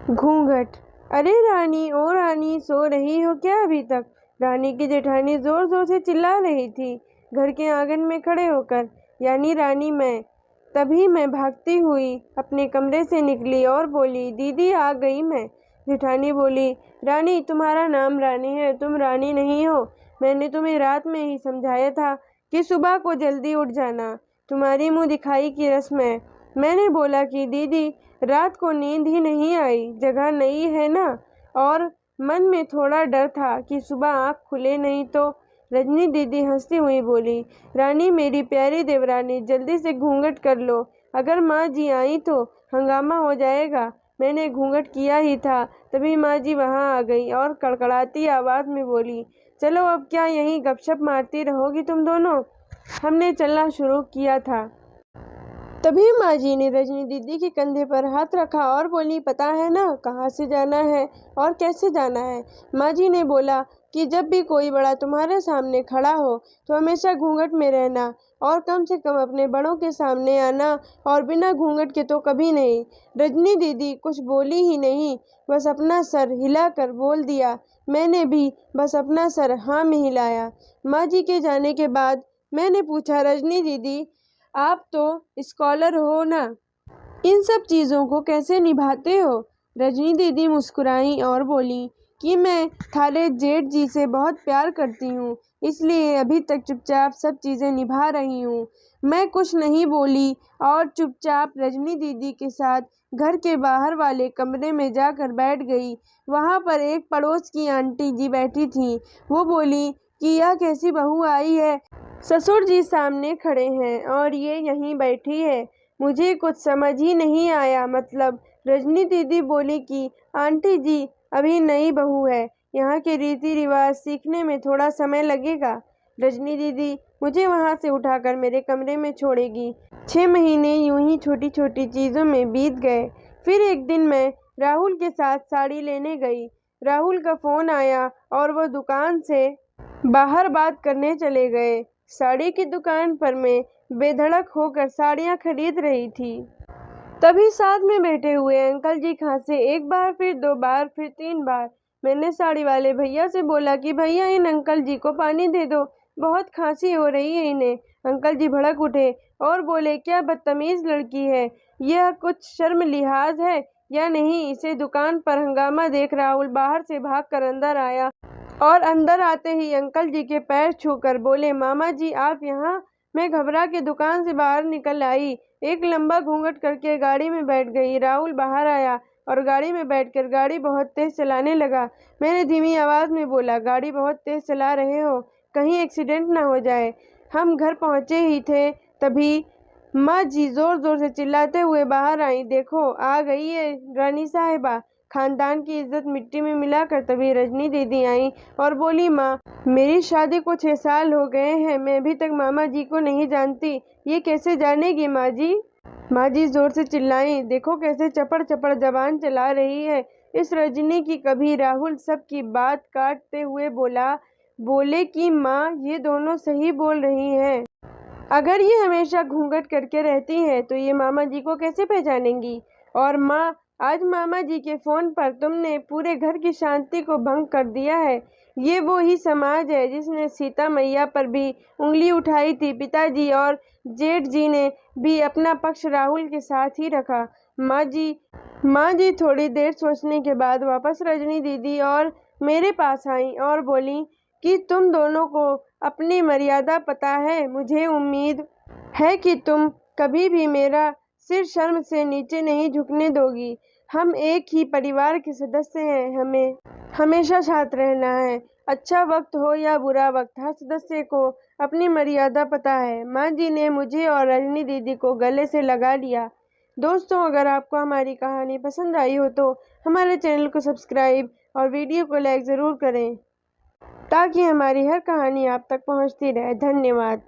घूंघट। अरे रानी, ओ रानी, सो रही हो क्या अभी तक? रानी की जेठानी जोर जोर से चिल्ला रही थी घर के आंगन में खड़े होकर, यानी रानी मैं। तभी मैं भागती हुई अपने कमरे से निकली और बोली, दीदी आ गई मैं। जेठानी बोली, रानी तुम्हारा नाम रानी है, तुम रानी नहीं हो। मैंने तुम्हें रात में ही समझाया था कि सुबह को जल्दी उठ जाना, तुम्हारी मुंह दिखाई की रस्म है। मैंने बोला कि दीदी रात को नींद ही नहीं आई, जगह नई है ना, और मन में थोड़ा डर था कि सुबह आँख खुले नहीं तो। रजनी दीदी हंसती हुई बोली, रानी मेरी प्यारी देवरानी, जल्दी से घूंघट कर लो, अगर माँ जी आई तो हंगामा हो जाएगा। मैंने घूंघट किया ही था, तभी माँ जी वहाँ आ गई और कड़कड़ाती आवाज़ में बोली, चलो अब क्या यहीं गपशप मारती रहोगी तुम दोनों? हमने चलना शुरू किया था। तभी माँ जी ने रजनी दीदी के कंधे पर हाथ रखा और बोली, पता है ना कहाँ से जाना है और कैसे जाना है? माँ जी ने बोला कि जब भी कोई बड़ा तुम्हारे सामने खड़ा हो तो हमेशा घूंघट में रहना, और कम से कम अपने बड़ों के सामने आना, और बिना घूंघट के तो कभी नहीं। रजनी दीदी कुछ बोली ही नहीं, बस अपना सर हिलाकर बोल दिया। मैंने भी बस अपना सर हाँ में हिलाया। माँ जी के जाने के बाद मैंने पूछा, रजनी दीदी आप तो स्कॉलर हो ना, इन सब चीज़ों को कैसे निभाते हो? रजनी दीदी मुस्कुराई और बोली कि मैं थारे जेठ जी से बहुत प्यार करती हूँ, इसलिए अभी तक चुपचाप सब चीज़ें निभा रही हूँ। मैं कुछ नहीं बोली और चुपचाप रजनी दीदी के साथ घर के बाहर वाले कमरे में जाकर बैठ गई। वहाँ पर एक पड़ोस की आंटी जी बैठी थीं। वो बोली कि यह कैसी बहू आई है, ससुर जी सामने खड़े हैं और ये यहीं बैठी है। मुझे कुछ समझ ही नहीं आया, मतलब। रजनी दीदी बोली कि आंटी जी अभी नई बहू है, यहाँ के रीति रिवाज सीखने में थोड़ा समय लगेगा। रजनी दीदी मुझे वहाँ से उठाकर मेरे कमरे में छोड़ेगी। 6 महीने यूं ही छोटी छोटी चीज़ों में बीत गए। फिर एक दिन मैं राहुल के साथ साड़ी लेने गई। राहुल का फ़ोन आया और वो दुकान से बाहर बात करने चले गए। साड़ी की दुकान पर मैं बेधड़क होकर साड़ियाँ खरीद रही थी। तभी साथ में बैठे हुए अंकल जी खांसे, एक बार, फिर 2 बार, फिर 3 बार। मैंने साड़ी वाले भैया से बोला कि भैया इन अंकल जी को पानी दे दो, बहुत खांसी हो रही है इन्हें। अंकल जी भड़क उठे और बोले, क्या बदतमीज लड़की है, यह कुछ शर्म लिहाज है या नहीं? इसे दुकान पर हंगामा देख राहुल बाहर से भागकर अंदर आया और अंदर आते ही अंकल जी के पैर छूकर बोले, मामा जी आप यहाँ? मैं घबरा के दुकान से बाहर निकल आई, एक लंबा घूंघट करके गाड़ी में बैठ गई। राहुल बाहर आया और गाड़ी में बैठकर गाड़ी बहुत तेज चलाने लगा। मैंने धीमी आवाज़ में बोला, गाड़ी बहुत तेज चला रहे हो, कहीं एक्सीडेंट ना हो जाए। हम घर पहुँचे ही थे तभी माँ जी जोर जोर से चिल्लाते हुए बाहर आई, देखो आ गई है रानी साहिबा, खानदान की इज्जत मिट्टी में मिलाकर। तभी रजनी दीदी आई और बोली, माँ मेरी शादी को 6 साल हो गए हैं, मैं अभी तक मामा जी को नहीं जानती, ये कैसे जानेगी माँ जी? माँ जी जोर से चिल्लाई, देखो कैसे चपड़ चपड़ जबान चला रही है इस रजनी की। कभी राहुल सबकी बात काटते हुए बोले कि माँ ये दोनों सही बोल रही हैं, अगर ये हमेशा घूंघट करके रहती है तो ये मामा जी को कैसे पहचानेंगी? और माँ आज मामा जी के फ़ोन पर तुमने पूरे घर की शांति को भंग कर दिया है। ये वो ही समाज है जिसने सीता मैया पर भी उंगली उठाई थी। पिताजी और जेठ जी ने भी अपना पक्ष राहुल के साथ ही रखा। माँ जी थोड़ी देर सोचने के बाद वापस रजनी दीदी और मेरे पास आई और बोली कि तुम दोनों को अपनी मर्यादा पता है। मुझे उम्मीद है कि तुम कभी भी मेरा सिर शर्म से नीचे नहीं झुकने दोगी। हम एक ही परिवार के सदस्य हैं, हमें हमेशा साथ रहना है, अच्छा वक्त हो या बुरा वक्त, हर सदस्य को अपनी मर्यादा पता है। माँ जी ने मुझे और रजनी दीदी को गले से लगा लिया। दोस्तों अगर आपको हमारी कहानी पसंद आई हो तो हमारे चैनल को सब्सक्राइब और वीडियो को लाइक ज़रूर करें ताकि हमारी हर कहानी आप तक पहुंचती रहे। धन्यवाद।